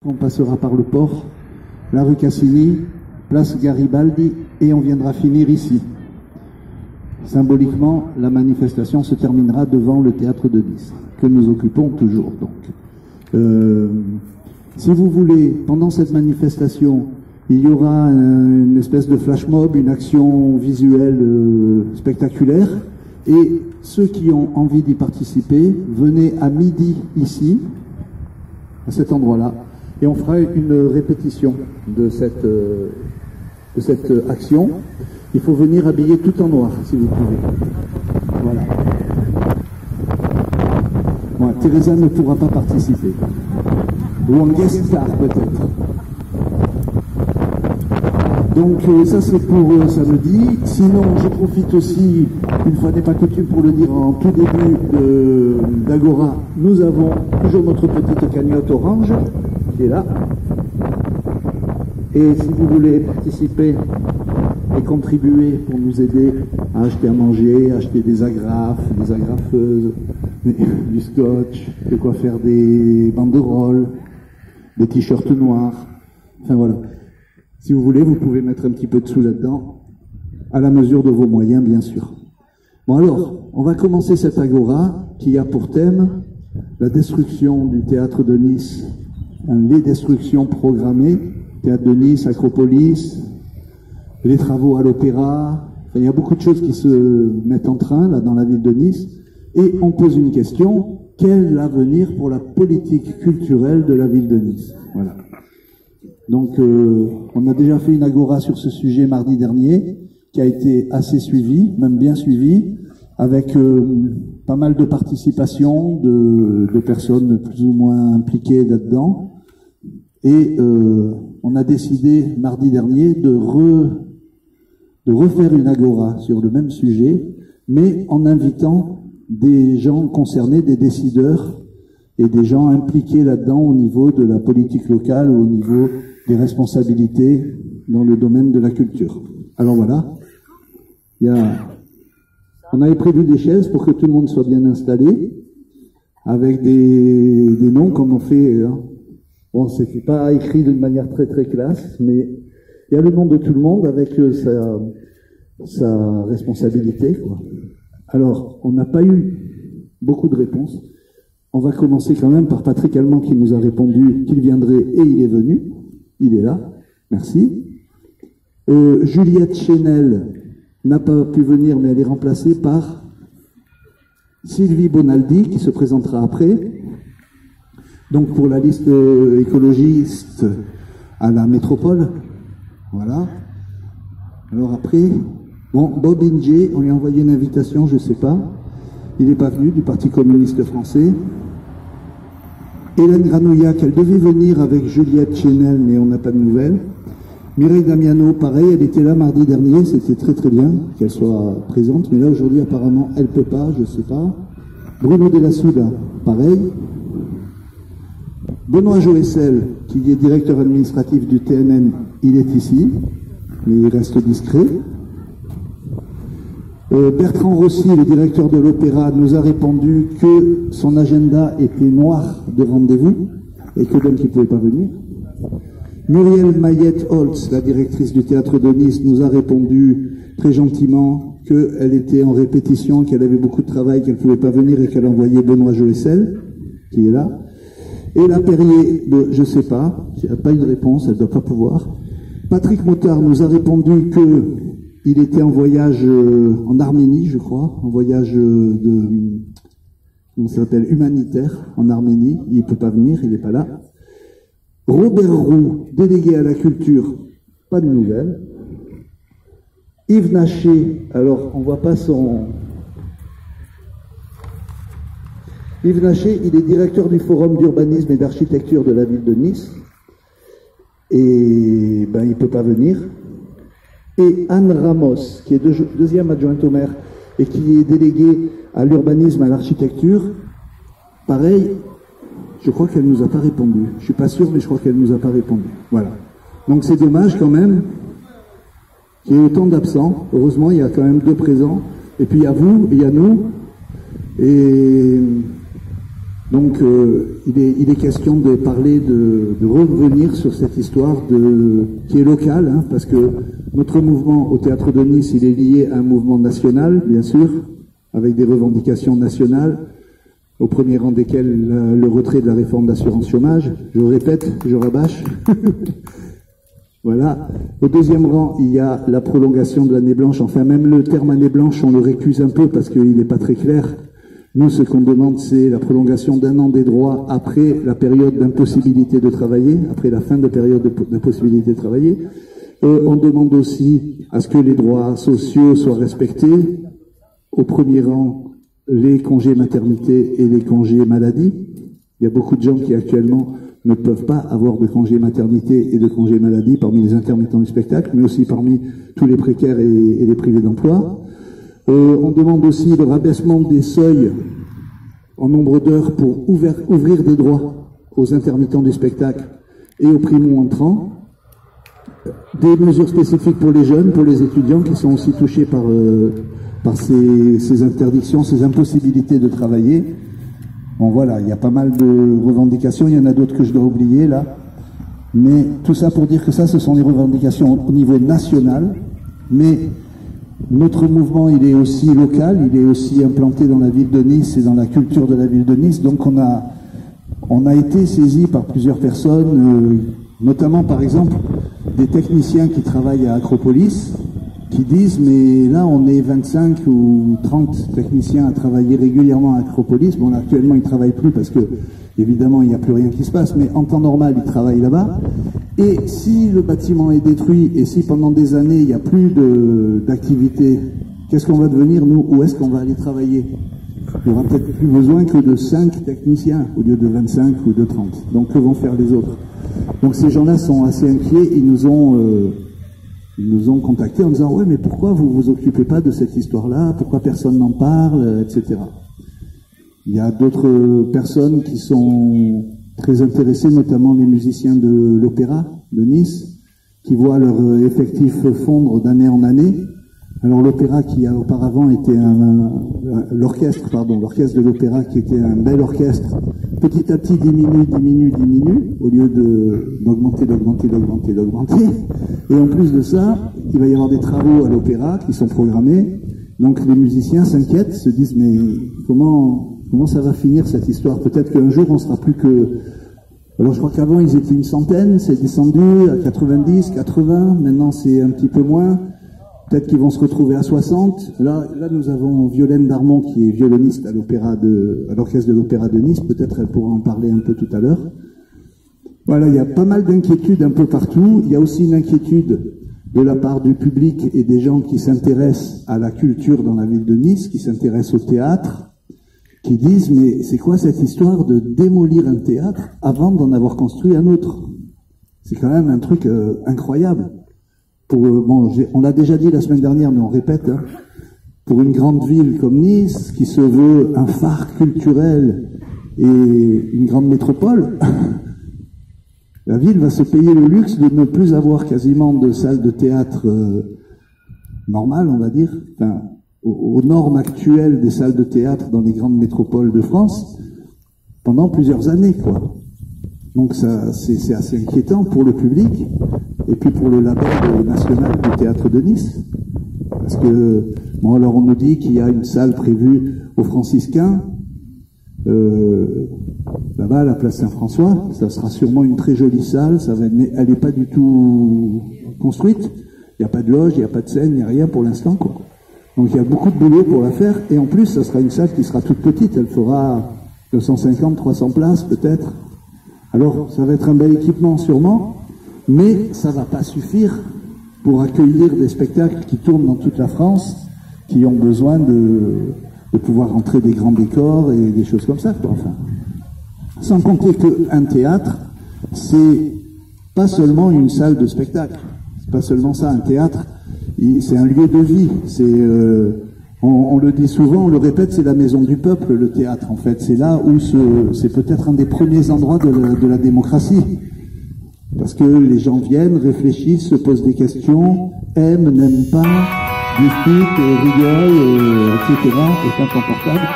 On passera par le port, la rue Cassini, place Garibaldi, et on viendra finir ici. Symboliquement, la manifestation se terminera devant le théâtre de Nice, que nous occupons toujours. Donc, si vous voulez, pendant cette manifestation, il y aura une espèce de flash mob, une action visuelle spectaculaire, et ceux qui ont envie d'y participer, venez à midi ici, à cet endroit-là, et on fera une répétition de cette action. Il faut venir habillé tout en noir, si vous pouvez. Voilà. Bon, Teresa ne pourra pas participer. Ou en guest star, peut-être. Donc, ça, c'est pour samedi. Sinon, je profite aussi, une fois n'est pas coutume pour le dire en tout début d'Agora, nous avons toujours notre petite cagnotte orange, qui est là. Et si vous voulez participer et contribuer pour nous aider à acheter à manger, acheter des agrafes, des agrafeuses, du scotch, de quoi faire des banderoles, des t-shirts noirs, enfin voilà. Si vous voulez, vous pouvez mettre un petit peu de sous là-dedans, à la mesure de vos moyens, bien sûr. Bon alors, on va commencer cette agora qui a pour thème la destruction du théâtre de Nice, les destructions programmées, théâtre de Nice, Acropolis, les travaux à l'opéra, enfin, il y a beaucoup de choses qui se mettent en train là dans la ville de Nice, et on pose une question, quel avenir pour la politique culturelle de la ville de Nice? Voilà. Donc on a déjà fait une agora sur ce sujet mardi dernier, qui a été assez suivie, même bien suivie, avec pas mal de participation de personnes plus ou moins impliquées là-dedans, et on a décidé mardi dernier de refaire une agora sur le même sujet, mais en invitant des gens concernés, des décideurs et des gens impliqués là-dedans au niveau de la politique locale, au niveau des responsabilités dans le domaine de la culture. Alors voilà, on avait prévu des chaises pour que tout le monde soit bien installé, avec des noms comme on fait. Hein. Bon, c'est pas écrit d'une manière très très classe, mais il y a le nom de tout le monde avec sa responsabilité, quoi. Alors, on n'a pas eu beaucoup de réponses. On va commencer quand même par Patrick Allemand qui nous a répondu qu'il viendrait et il est venu. Il est là. Merci. Juliette Chenel n'a pas pu venir, mais elle est remplacée par Sylvie Bonaldi qui se présentera après. Donc pour la liste écologiste à la métropole. Voilà. Alors après, bon, Bob Inge, on lui a envoyé une invitation, je ne sais pas. Il n'est pas venu, du Parti communiste français. Hélène Granouillac, elle devait venir avec Juliette Chenel, mais on n'a pas de nouvelles. Mireille Damiano, pareil, elle était là mardi dernier, c'était très très bien qu'elle soit présente, mais là aujourd'hui apparemment elle ne peut pas, je ne sais pas. Bruno Della Souda, pareil. Benoît Joëssel, qui est directeur administratif du TNN, il est ici, mais il reste discret. Bertrand Rossi, le directeur de l'Opéra, nous a répondu que son agenda était noir de rendez-vous et que donc il ne pouvait pas venir. Muriel Mayette-Holtz, la directrice du Théâtre de Nice, nous a répondu très gentiment qu'elle était en répétition, qu'elle avait beaucoup de travail, qu'elle ne pouvait pas venir et qu'elle envoyait Benoît Joëssel, qui est là. Et la Perrier, je ne sais pas, elle n'a pas eu de réponse, elle ne doit pas pouvoir. Patrick Motard nous a répondu qu'il était en voyage en Arménie, je crois, en voyage comment ça s'appelle, humanitaire en Arménie. Il ne peut pas venir, il n'est pas là. Robert Roux, délégué à la culture, pas de nouvelles. Yves Naché, alors on ne voit pas son... Yves Naché, il est directeur du Forum d'urbanisme et d'architecture de la ville de Nice. Et ben, il ne peut pas venir. Et Anne Ramos, qui est deuxième adjointe au maire et qui est déléguée à l'urbanisme et à l'architecture, pareil, je crois qu'elle ne nous a pas répondu. Je ne suis pas sûr, mais je crois qu'elle ne nous a pas répondu. Voilà. Donc c'est dommage quand même qu'il y ait autant d'absents. Heureusement, il y a quand même 2 présents. Et puis il y a vous, et il y a nous. Et Donc il est question de parler, de revenir sur cette histoire qui est locale, hein, parce que notre mouvement au Théâtre de Nice, il est lié à un mouvement national, bien sûr, avec des revendications nationales, au premier rang desquelles le retrait de la réforme d'assurance chômage. Je répète, je rabâche. Voilà. Au deuxième rang, il y a la prolongation de l'année blanche. Enfin, même le terme année blanche, on le récuse un peu parce qu'il n'est pas très clair. Nous, ce qu'on demande, c'est la prolongation d'1 an des droits après la période d'impossibilité de travailler, après la fin de période d'impossibilité de travailler. On demande aussi à ce que les droits sociaux soient respectés. Au premier rang, les congés maternité et les congés maladie. Il y a beaucoup de gens qui actuellement ne peuvent pas avoir de congés maternité et de congés maladie parmi les intermittents du spectacle, mais aussi parmi tous les précaires et les privés d'emploi. On demande aussi le rabaissement des seuils en nombre d'heures pour ouvrir des droits aux intermittents du spectacle et aux primo-entrants. Des mesures spécifiques pour les jeunes, pour les étudiants qui sont aussi touchés par ces interdictions, ces impossibilités de travailler. Bon voilà, il y a pas mal de revendications, il y en a d'autres que je dois oublier là. Mais tout ça pour dire que ça, ce sont des revendications au niveau national, mais notre mouvement, il est aussi local, il est aussi implanté dans la ville de Nice et dans la culture de la ville de Nice. Donc on a été saisi par plusieurs personnes, notamment par exemple des techniciens qui travaillent à Acropolis, qui disent mais là on est 25 ou 30 techniciens à travailler régulièrement à Acropolis. Bon, là, actuellement ils ne travaillent plus parce que évidemment il n'y a plus rien qui se passe, mais en temps normal ils travaillent là-bas. Et si le bâtiment est détruit et si pendant des années il n'y a plus d'activité, qu'est-ce qu'on va devenir nous? Où est-ce qu'on va aller travailler? Il n'y aura peut-être plus besoin que de 5 techniciens au lieu de 25 ou de 30. Donc que vont faire les autres? Donc ces gens-là sont assez inquiets, ils nous ont contactés en disant « Ouais, mais pourquoi vous vous occupez pas de cette histoire-là? Pourquoi personne n'en parle ?» etc. Il y a d'autres personnes qui sont très intéressés, notamment les musiciens de l'Opéra de Nice, qui voient leur effectif fondre d'année en année. Alors l'Opéra qui a auparavant été l'orchestre de l'Opéra qui était un bel orchestre, petit à petit diminue, au lieu d'augmenter. Et en plus de ça, il va y avoir des travaux à l'Opéra qui sont programmés. Donc les musiciens s'inquiètent, se disent mais comment ça va finir cette histoire? Peut-être qu'un jour on sera plus que... Alors je crois qu'avant ils étaient une centaine, c'est descendu à 90, 80, maintenant c'est un petit peu moins. Peut-être qu'ils vont se retrouver à 60. Là nous avons Violaine Darmon qui est violoniste à l'orchestre de l'Opéra de Nice. Peut-être elle pourra en parler un peu tout à l'heure. Voilà, il y a pas mal d'inquiétudes un peu partout. Il y a aussi une inquiétude de la part du public et des gens qui s'intéressent à la culture dans la ville de Nice, qui s'intéressent au théâtre, qui disent mais c'est quoi cette histoire de démolir un théâtre avant d'en avoir construit un autre? C'est quand même un truc incroyable. On l'a déjà dit la semaine dernière, mais on répète, hein, pour une grande ville comme Nice, qui se veut un phare culturel et une grande métropole, la ville va se payer le luxe de ne plus avoir quasiment de salles de théâtre normales, on va dire, enfin, aux normes actuelles des salles de théâtre dans les grandes métropoles de France, pendant plusieurs années, quoi. Donc ça, c'est assez inquiétant pour le public et puis pour le label national du théâtre de Nice. Parce que, bon, alors on nous dit qu'il y a une salle prévue aux Franciscains, là-bas à la place Saint-François. Ça sera sûrement une très jolie salle, elle n'est pas du tout construite. Il n'y a pas de loge, il n'y a pas de scène, il n'y a rien pour l'instant, quoi. Donc il y a beaucoup de boulot pour la faire, et en plus ça sera une salle qui sera toute petite, elle fera 250, 300 places peut-être. Alors, ça va être un bel équipement sûrement, mais ça va pas suffire pour accueillir des spectacles qui tournent dans toute la France, qui ont besoin de pouvoir entrer des grands décors et des choses comme ça, quoi. Enfin, sans compter qu'un théâtre, c'est pas seulement une salle de spectacle. C'est pas seulement ça, un théâtre, c'est un lieu de vie. On le dit souvent, on le répète, c'est la maison du peuple, le théâtre, en fait. C'est là où c'est peut-être un des premiers endroits de la démocratie. Parce que les gens viennent, réfléchissent, se posent des questions, aiment, n'aiment pas, discutent, rigolent, etc. est inconfortable.